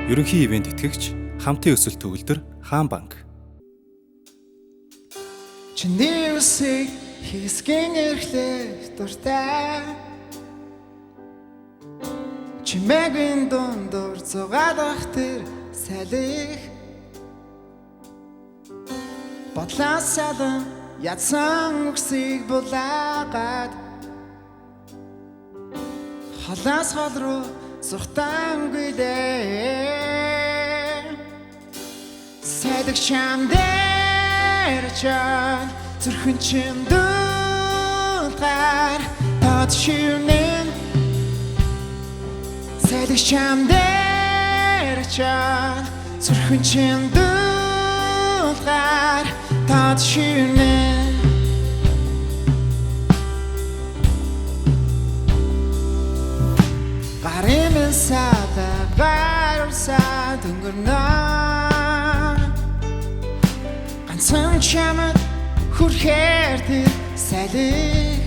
Ерөнхий ивент итгэгч, хамтын өсөлт төгөлдөр Хаан банк. Чиний үсийг хийсгэн эрхлэх дуртай. Чимээгийн дундуур зугаад ах тэр салих. Бодлоосаа ядсан үгсийг булаагаад халаас хол руу зүхтангүй дээ. Сайдаг шам дээр чад зүрхэн чим дуулгаар тод шивнэн. Сайдаг шам дээр чад зүрхэн чим дуулгаар тод шивнэн. Гарын сада гарсад өнгөрнө. Ганцхан чамд хүрхээр тэр салих.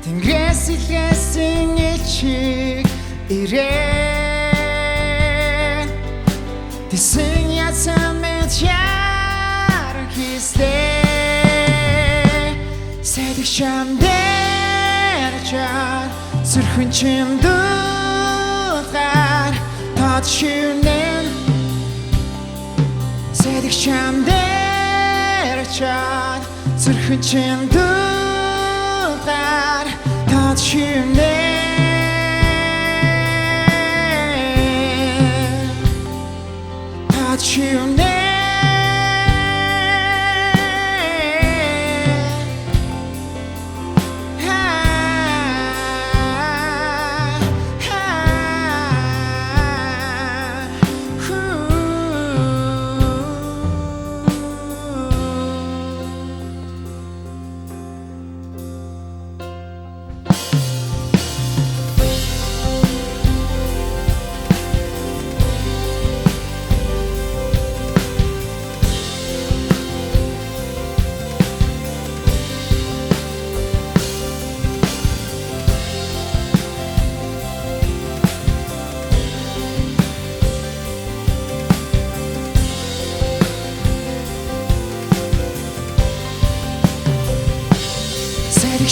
Тэнгэрээс илгээсэн ичиг ирээ. Тэсэн ятсан мэт яар хийслээ. Сайдаг шам дээр чад зүрхэн чим дуулгаар тод шивнэн. Сайдаг шам дээр чад зүрхэн чим дуулгаар тод шивнэн. Тод шивнэн.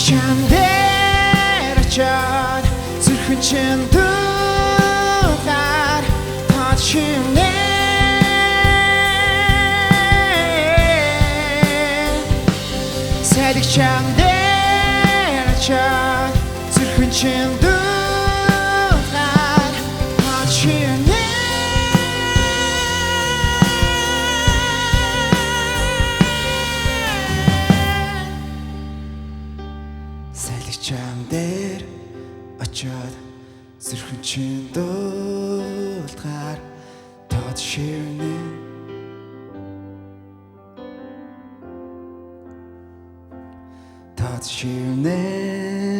Шам дээр чад зүрхэн чим дуулгаар тод шивнэн. Сайдаг шам дээр чад зүрхэн чим дуулгаар тод шивнэн. Сайдаг шам дээр очоод зүрхэн чин дуулгаар тод шивнэн. Тод шивнэн.